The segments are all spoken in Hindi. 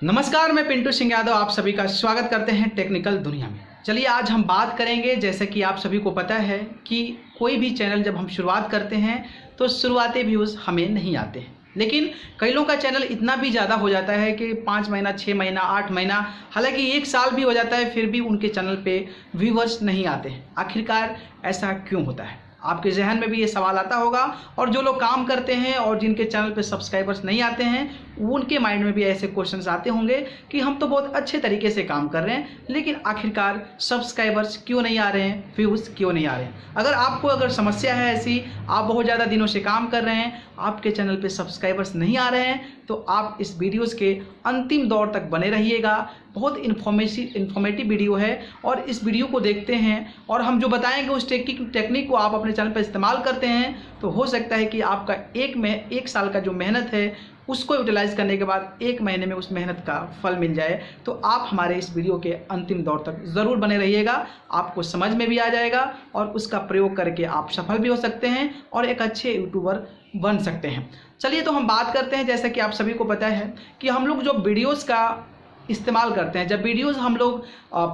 नमस्कार, मैं पिंटू सिंह यादव आप सभी का स्वागत करते हैं टेक्निकल दुनिया में। चलिए आज हम बात करेंगे, जैसे कि आप सभी को पता है कि कोई भी चैनल जब हम शुरुआत करते हैं तो शुरुआती व्यूज़ हमें नहीं आते हैं, लेकिन कई लोगों का चैनल इतना भी ज़्यादा हो जाता है कि 5 महीना, 6 महीना, 8 महीना, हालांकि 1 साल भी हो जाता है, फिर भी उनके चैनल पे व्यूवर्स नहीं आते हैं। आखिरकार ऐसा क्यों होता है? आपके जहन में भी ये सवाल आता होगा, और जो लोग काम करते हैं और जिनके चैनल पे सब्सक्राइबर्स नहीं आते हैं उनके माइंड में भी ऐसे क्वेश्चंस आते होंगे कि हम तो बहुत अच्छे तरीके से काम कर रहे हैं, लेकिन आखिरकार सब्सक्राइबर्स क्यों नहीं आ रहे हैं, व्यूज़ क्यों नहीं आ रहे हैं। अगर समस्या है ऐसी, आप बहुत ज़्यादा दिनों से काम कर रहे हैं, आपके चैनल पे सब्सक्राइबर्स नहीं आ रहे हैं, तो आप इस वीडियोज़ के अंतिम दौर तक बने रहिएगा। बहुत इन्फॉर्मेटिव वीडियो है, और इस वीडियो को देखते हैं और हम जो बताएंगे उस टेक्निक को आप अपने चैनल पर इस्तेमाल करते हैं, तो हो सकता है कि आपका एक साल का जो मेहनत है उसको यूटिलाइज करने के बाद 1 महीने में उस मेहनत का फल मिल जाए। तो आप हमारे इस वीडियो के अंतिम दौर तक ज़रूर बने रहिएगा, आपको समझ में भी आ जाएगा और उसका प्रयोग करके आप सफल भी हो सकते हैं और एक अच्छे यूट्यूबर बन सकते हैं। चलिए तो हम बात करते हैं, जैसा कि आप सभी को पता है कि हम लोग जो वीडियोज़ का इस्तेमाल करते हैं, जब वीडियोस हम लोग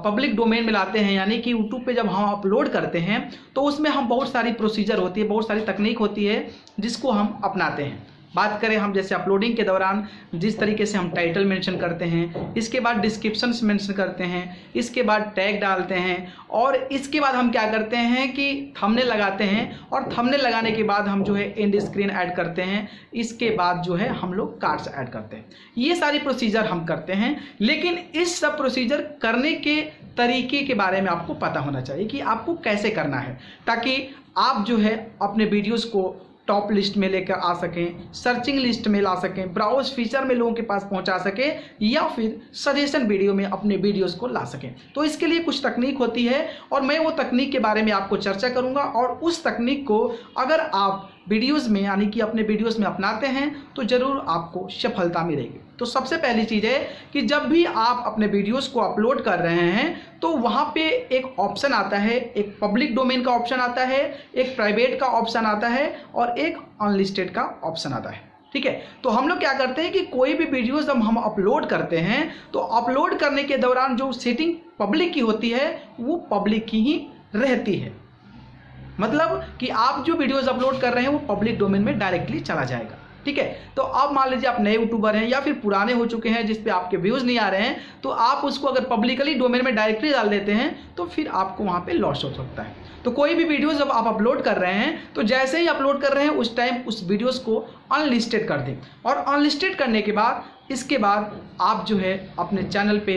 पब्लिक डोमेन में लाते हैं, यानी कि यूट्यूब पे जब हम अपलोड करते हैं, तो उसमें हम बहुत सारी प्रोसीजर होती है, बहुत सारी तकनीक होती है जिसको हम अपनाते हैं। बात करें हम, जैसे अपलोडिंग के दौरान जिस तरीके से हम टाइटल मेंशन करते हैं, इसके बाद डिस्क्रिप्शंस मेंशन करते हैं, इसके बाद टैग डालते हैं, और इसके बाद हम क्या करते हैं कि थंबनेल लगाते हैं, और थंबनेल लगाने के बाद हम जो है एंड स्क्रीन ऐड करते हैं, इसके बाद जो है हम लोग कार्ड्स ऐड करते हैं। ये सारी प्रोसीजर हम करते हैं, लेकिन इस सब प्रोसीजर करने के तरीके के बारे में आपको पता होना चाहिए कि आपको कैसे करना है, ताकि आप जो है अपने वीडियोज़ को टॉप लिस्ट में लेकर आ सकें, सर्चिंग लिस्ट में ला सकें, ब्राउज फीचर में लोगों के पास पहुंचा सकें, या फिर सजेशन वीडियो में अपने वीडियोस को ला सकें। तो इसके लिए कुछ तकनीक होती है, और मैं वो तकनीक के बारे में आपको चर्चा करूंगा, और उस तकनीक को अगर आप वीडियोस में, यानी कि अपने वीडियोस में अपनाते हैं, तो ज़रूर आपको सफलता मिलेगी। तो सबसे पहली चीज़ है कि जब भी आप अपने वीडियोस को अपलोड कर रहे हैं, तो वहाँ पे एक ऑप्शन आता है, एक पब्लिक डोमेन का ऑप्शन आता है, एक प्राइवेट का ऑप्शन आता है, और एक अनलिस्टेड का ऑप्शन आता है। ठीक है, तो हम लोग क्या करते हैं कि कोई भी वीडियोस जब हम अपलोड करते हैं, तो अपलोड करने के दौरान जो सेटिंग पब्लिक की होती है वो पब्लिक की ही रहती है। मतलब कि आप जो वीडियोस अपलोड कर रहे हैं वो पब्लिक डोमेन में डायरेक्टली चला जाएगा। ठीक है, तो अब मान लीजिए आप नए यूट्यूबर हैं या फिर पुराने हो चुके हैं जिस पे आपके व्यूज़ नहीं आ रहे हैं, तो आप उसको अगर पब्लिकली डोमेन में डायरेक्टली डाल देते हैं तो फिर आपको वहाँ पे लॉस हो सकता है। तो कोई भी वीडियो जब आप अपलोड कर रहे हैं, तो जैसे ही अपलोड कर रहे हैं उस टाइम उस वीडियोज़ को अनलिस्टेड कर दें, और अनलिस्टेड करने के बाद इसके बाद आप जो है अपने चैनल पे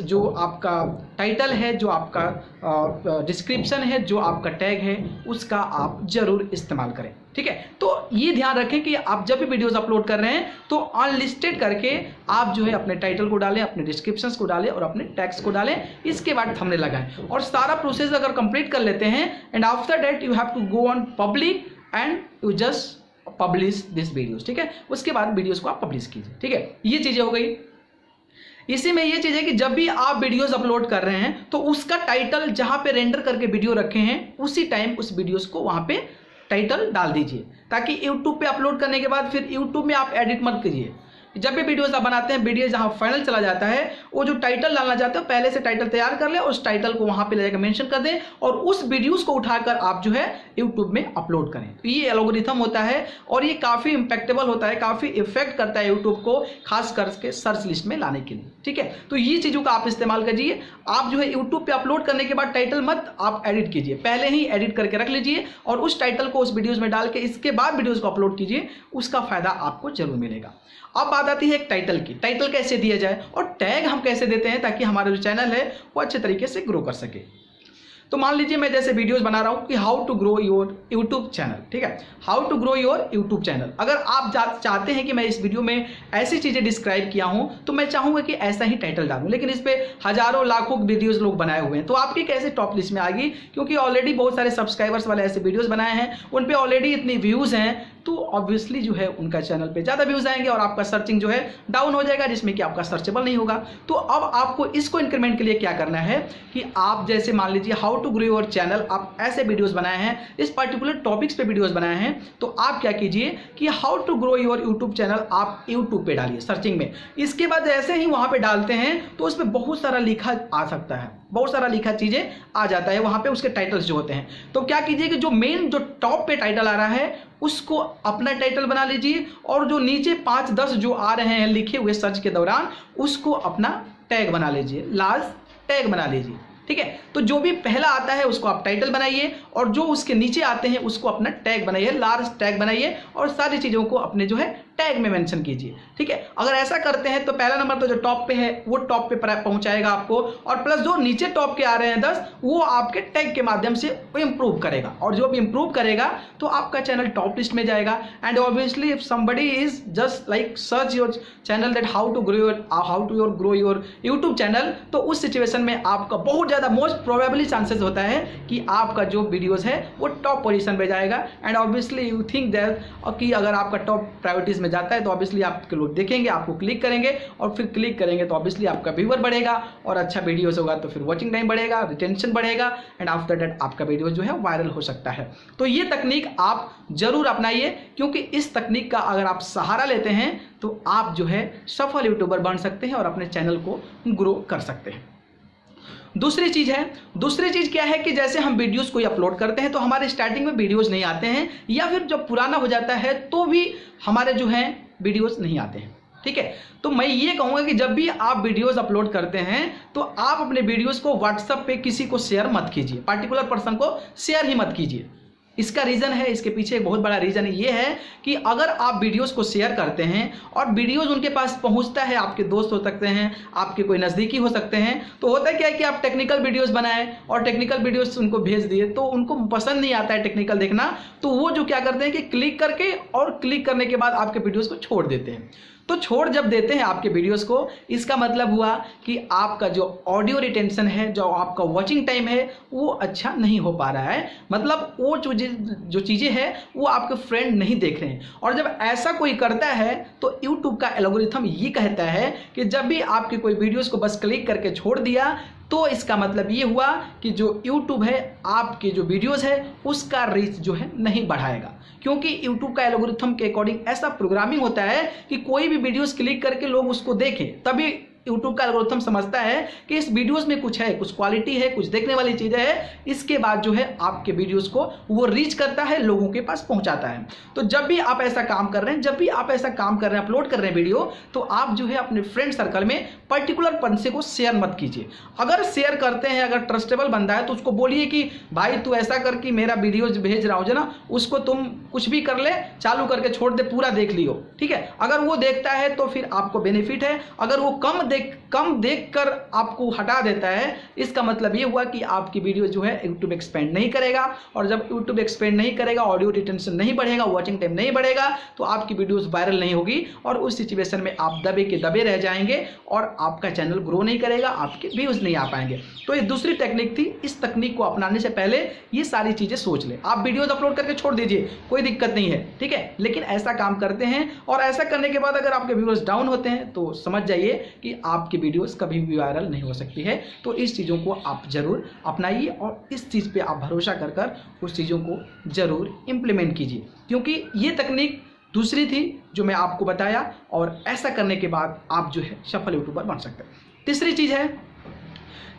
जो आपका टाइटल है, जो आपका डिस्क्रिप्शन है, जो आपका टैग है, उसका आप ज़रूर इस्तेमाल करें। ठीक है, तो ये ध्यान रखें कि आप जब भी वीडियोस अपलोड कर रहे हैं तो अनलिस्टेड करके आप जो है अपने टाइटल को डालें, अपने डिस्क्रिप्शंस को डालें और अपने टैग्स को डालें, इसके बाद थंबनेल लगाएं, और सारा प्रोसेस अगर कंप्लीट कर लेते हैं, and after that you have to go on public and you just publish this videos. ठीक है, उसके बाद वीडियोस को आप पब्लिश कीजिए। ठीक है, ये चीज़ें हो गई। इसी में ये चीज़ है कि जब भी आप वीडियोस अपलोड कर रहे हैं, तो उसका टाइटल जहां पे रेंडर करके वीडियो रखे हैं, उसी टाइम उस वीडियोस को वहां पे टाइटल डाल दीजिए, ताकि यूट्यूब पे अपलोड करने के बाद फिर यूट्यूब में आप एडिट मत कीजिए। जब भी वीडियोस आप बनाते हैं, वीडियो जहां फाइनल चला जाता है, वो जो टाइटल डालना चाहते हो पहले से टाइटल तैयार कर ले, उस टाइटल को वहां पे ले जाकर मेंशन कर दें, और उस वीडियोस को उठाकर आप जो है यूट्यूब में अपलोड करें। तो ये एल्गोरिथम होता है, और ये काफ़ी इम्पैक्टेबल होता है, काफ़ी इफेक्ट करता है यूट्यूब को, खास करके सर्च लिस्ट में लाने के लिए। ठीक है, तो ये चीज़ों का आप इस्तेमाल कीजिए। आप जो है यूट्यूब पे अपलोड करने के बाद टाइटल मत आप एडिट कीजिए, पहले ही एडिट करके रख लीजिए, और उस टाइटल को उस वीडियोज़ में डाल के इसके बाद वीडियोज़ को अपलोड कीजिए, उसका फायदा आपको जरूर मिलेगा। अब बात आती है एक टाइटल की। टाइटल कैसे दिया जाए और टैग हम कैसे देते हैं, ताकि हमारा जो चैनल है वो अच्छे तरीके से ग्रो कर सके। तो मान लीजिए मैं जैसे वीडियोस बना रहा हूँ कि how to grow your YouTube channel. ठीक है, how to grow your YouTube channel. अगर आप चाहते हैं कि मैं इस वीडियो में ऐसी चीज़ें डिस्क्राइब किया हूँ, तो मैं चाहूँगा कि ऐसा ही टाइटल डालूँ, लेकिन इस पर हज़ारों लाखों वीडियोज़ लोग बनाए हुए हैं, तो आपकी कैसे टॉप लिस्ट में आएगी? क्योंकि ऑलरेडी बहुत सारे सब्सक्राइबर्स वाले ऐसे वीडियोज़ बनाए हैं, उन पर ऑलरेडी इतनी व्यूज़ हैं तो ऑब्वियसली जो है उनका चैनल पे ज़्यादा व्यूज़ आएंगे और आपका सर्चिंग जो है डाउन हो जाएगा, जिसमें कि आपका सर्चेबल नहीं होगा। तो अब आपको इसको इंक्रीमेंट के लिए क्या करना है कि आप जैसे मान लीजिए how to grow your channel, आप ऐसे वीडियोज़ बनाए हैं, इस पर्टिकुलर टॉपिक्स पे वीडियोज़ बनाए हैं, तो आप क्या कीजिए कि how to grow your YouTube channel आप यूट्यूब पे डालिए सर्चिंग में। इसके बाद जैसे ही वहाँ पे डालते हैं तो उस पर बहुत सारा लिखा आ सकता है, बहुत सारा लिखा चीज़ें आ जाता है वहाँ पे, उसके टाइटल्स जो होते हैं। तो क्या कीजिए कि जो मेन जो टॉप पे टाइटल आ रहा है उसको अपना टाइटल बना लीजिए, और जो नीचे 5-10 जो आ रहे हैं लिखे हुए सर्च के दौरान उसको अपना टैग बना लीजिए, लास्ट टैग बना लीजिए। ठीक है, तो जो भी पहला आता है उसको आप टाइटल बनाइए, और जो उसके नीचे आते हैं उसको अपना टैग बनाइए, लार्ज टैग बनाइए, और सारी चीज़ों को अपने जो है टैग में मेंशन कीजिए। ठीक है, अगर ऐसा करते हैं तो पहला नंबर तो जो टॉप पे है वो टॉप पे पहुंचाएगा आपको, और प्लस जो नीचे टॉप के आ रहे हैं 10 वो आपके टैग के माध्यम से इंप्रूव करेगा, और जो भी इंप्रूव करेगा तो आपका चैनल टॉप लिस्ट में जाएगा। And obviously if somebody is just like search your channel that how to grow your YouTube channel, तो उस सिचुएशन में आपका बहुत ज़्यादा मोस्ट प्रोबेबली चांसेस होता है कि आपका जो वीडियोज़ है वो टॉप पोजीशन पे जाएगा। And obviously you think that कि अगर आपका टॉप प्रायोरिटीज में जाता है तो ऑब्वियसली आपके लोग देखेंगे, आपको क्लिक करेंगे, और फिर क्लिक करेंगे तो ऑब्वियसली आपका व्यूअर बढ़ेगा, और अच्छा वीडियोस होगा तो फिर वॉचिंग टाइम बढ़ेगा, रिटेंशन बढ़ेगा, एंड आफ्टर दैट आपका वीडियो जो है वायरल हो सकता है। तो ये तकनीक आप जरूर अपनाइए, क्योंकि इस तकनीक का अगर आप सहारा लेते हैं तो आप जो है सफल यूट्यूबर बन सकते हैं और अपने चैनल को ग्रो कर सकते हैं। दूसरी चीज़ क्या है कि जैसे हम वीडियोस कोई अपलोड करते हैं तो हमारे स्टार्टिंग में वीडियोस नहीं आते हैं, या फिर जब पुराना हो जाता है तो भी हमारे जो हैं वीडियोस नहीं आते हैं। ठीक है, तो मैं ये कहूँगा कि जब भी आप वीडियोस अपलोड करते हैं तो आप अपने वीडियोस को व्हाट्सएप पे किसी को शेयर मत कीजिए, पर्टिकुलर पर्सन को शेयर ही मत कीजिए। इसका रीज़न है, इसके पीछे एक बहुत बड़ा रीज़न ये है कि अगर आप वीडियोस को शेयर करते हैं और वीडियोस उनके पास पहुंचता है, आपके दोस्त हो सकते हैं, आपके कोई नज़दीकी हो सकते हैं, तो होता क्या है कि आप टेक्निकल वीडियोस बनाएं और टेक्निकल वीडियोस उनको भेज दिए, तो उनको पसंद नहीं आता है टेक्निकल देखना, तो वो जो क्या करते हैं कि क्लिक करके, और क्लिक करने के बाद आपके वीडियोज़ को छोड़ देते हैं। तो छोड़ जब देते हैं आपके वीडियोस को, इसका मतलब हुआ कि आपका जो ऑडियो रिटेंशन है, जो आपका वॉचिंग टाइम है, वो अच्छा नहीं हो पा रहा है। मतलब वो जो चीज़ें हैं वो आपके फ्रेंड नहीं देख रहे हैं। और जब ऐसा कोई करता है तो यूट्यूब का एल्गोरिथम ये कहता है कि जब भी आपके कोई वीडियोस को बस क्लिक करके छोड़ दिया, तो इसका मतलब ये हुआ कि जो यूट्यूब है आपके जो वीडियोस है उसका रीच जो है नहीं बढ़ाएगा, क्योंकि यूट्यूब का एल्गोरिथम के अकॉर्डिंग ऐसा प्रोग्रामिंग होता है कि कोई भी वीडियोस क्लिक करके लोग उसको देखें, तभी यूट्यूब का एल्गोरिथम समझता है कि इस वीडियोस में कुछ है, कुछ क्वालिटी है, कुछ देखने वाली चीज़ें है। इसके बाद जो है आपके वीडियोस को वो रीच करता है, लोगों के पास पहुंचाता है। तो जब भी आप ऐसा काम कर रहे हैं, अपलोड कर रहे हैं वीडियो, तो आप जो है अपने फ्रेंड सर्कल में पर्टिकुलर बंदे को शेयर मत कीजिए। अगर शेयर करते हैं, अगर ट्रस्टेबल बंदा है तो उसको बोलिए कि भाई तू ऐसा कर कि मेरा वीडियो भेज रहा हो जो ना, उसको तुम कुछ भी कर ले, चालू करके छोड़ दे, पूरा देख लियो। ठीक है, अगर वो देखता है तो फिर आपको बेनिफिट है। अगर वो कम देखकर आपको हटा देता है, इसका मतलब ये हुआ कि आपकी वीडियो जो है यूट्यूब एक्सपेंड नहीं करेगा, और जब यूट्यूब एक्सपेंड नहीं करेगा, ऑडियो रिटेंशन नहीं बढ़ेगा, वॉचिंग टाइम नहीं बढ़ेगा, तो आपकी वीडियोस वायरल नहीं होगी, और उस सिचुएशन में आप दबे के दबे रह जाएंगे और आपका चैनल ग्रो नहीं करेगा, आपके व्यूज नहीं आ पाएंगे। तो ये दूसरी टेक्निक थी। इस तकनीक को अपनाने से पहले ये सारी चीजें सोच ले। आप वीडियोज अपलोड करके छोड़ दीजिए, कोई दिक्कत नहीं है, ठीक है, लेकिन ऐसा काम करते हैं, और ऐसा करने के बाद अगर आपके व्यूअर्स डाउन होते हैं तो समझ जाइए कि आपकी वीडियोस कभी भी वायरल नहीं हो सकती है। तो इस चीज़ों को आप जरूर अपनाइए, और इस चीज़ पे आप भरोसा कर कर उस चीज़ों को जरूर इम्प्लीमेंट कीजिए, क्योंकि ये तकनीक दूसरी थी जो मैं आपको बताया, और ऐसा करने के बाद आप जो है सफल यूट्यूबर बन सकते हैं। तीसरी चीज़ है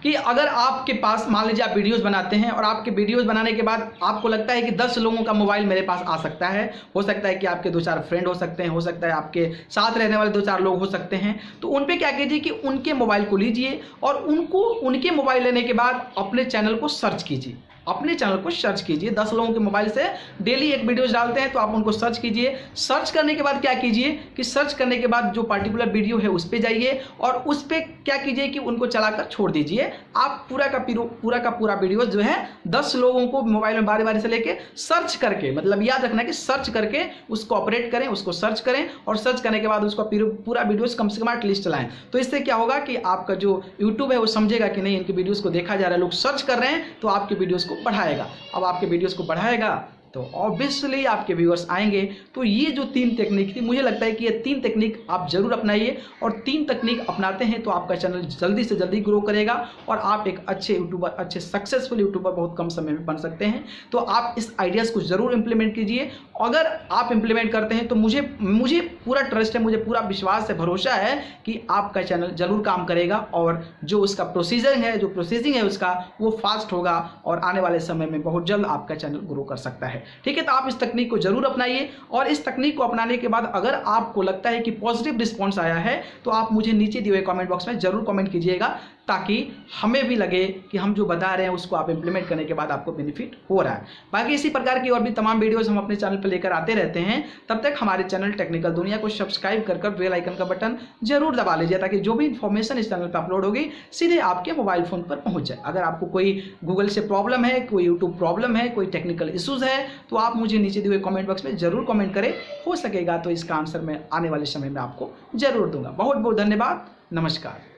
कि अगर आपके पास मान लीजिए आप वीडियोस बनाते हैं, और आपके वीडियोस बनाने के बाद आपको लगता है कि 10 लोगों का मोबाइल मेरे पास आ सकता है, हो सकता है कि आपके 2-4 फ्रेंड हो सकते हैं, हो सकता है आपके साथ रहने वाले 2-4 लोग हो सकते हैं, तो उन पे क्या कीजिए कि उनके मोबाइल को लीजिए और उनके मोबाइल लेने के बाद अपने चैनल को सर्च कीजिए। अपने चैनल को सर्च कीजिए। 10 लोगों के मोबाइल से डेली एक वीडियोस डालते हैं, तो आप उनको सर्च कीजिए। सर्च करने के बाद क्या कीजिए कि सर्च करने के बाद जो पर्टिकुलर वीडियो है उस पर जाइए, और उस पर क्या कीजिए कि उनको चलाकर छोड़ दीजिए। आप पूरा का पूरा वीडियो जो है 10 लोगों को मोबाइल में बारी बारी से लेके सर्च करके, मतलब याद रखना कि सर्च करके उसको ऑपरेट करें, उसको सर्च करें, और सर्च करने के बाद उसका पूरा वीडियोस कम से कम एटलीस्ट चलाएं। तो इससे क्या होगा कि आपका जो यूट्यूब है वो समझेगा कि नहीं, इनके वीडियोस को देखा जा रहा है, लोग सर्च कर रहे हैं, तो आपके वीडियोस को बढ़ाएगा। अब आपके वीडियोस को बढ़ाएगा तो ऑब्वियसली आपके व्यूअर्स आएंगे। तो ये जो 3 टेक्निक थी, मुझे लगता है कि ये 3 टेक्निक आप जरूर अपनाइए, और 3 टेक्निक अपनाते हैं तो आपका चैनल जल्दी से जल्दी ग्रो करेगा और आप एक अच्छे यूट्यूबर, अच्छे सक्सेसफुल यूट्यूबर बहुत कम समय में बन सकते हैं। तो आप इस आइडियाज़ को जरूर इंप्लीमेंट कीजिए। अगर आप इंप्लीमेंट करते हैं तो मुझे पूरा ट्रस्ट है, मुझे पूरा विश्वास है, भरोसा है कि आपका चैनल जरूर काम करेगा और जो उसका प्रोसीजिंग है उसका वो फास्ट होगा और आने वाले समय में बहुत जल्द आपका चैनल ग्रो कर सकता है। ठीक है, तो आप इस तकनीक को जरूर अपनाइए, और इस तकनीक को अपनाने के बाद अगर आपको लगता है कि पॉजिटिव रिस्पॉन्स आया है तो आप मुझे नीचे दिए हुए कमेंट बॉक्स में जरूर कमेंट कीजिएगा, ताकि हमें भी लगे कि हम जो बता रहे हैं उसको आप इंप्लीमेंट करने के बाद आपको बेनिफिट हो रहा है। बाकी इसी प्रकार की और भी तमाम वीडियोस हम अपने चैनल पर लेकर आते रहते हैं। तब तक हमारे चैनल टेक्निकल दुनिया को सब्सक्राइब कर बेल आइकन का बटन जरूर दबा लीजिए, ताकि जो भी इंफॉर्मेशन इस चैनल पर अपलोड होगी सीधे आपके मोबाइल फोन पर पहुंच जाए। अगर आपको कोई गूगल से प्रॉब्लम है, कोई यूट्यूब प्रॉब्लम है, कोई टेक्निकल इश्यूज है, तो आप मुझे नीचे दिए हुए कमेंट बॉक्स में जरूर कमेंट करें। हो सकेगा तो इसका आंसर मैं आने वाले समय में आपको जरूर दूंगा। बहुत बहुत धन्यवाद। नमस्कार।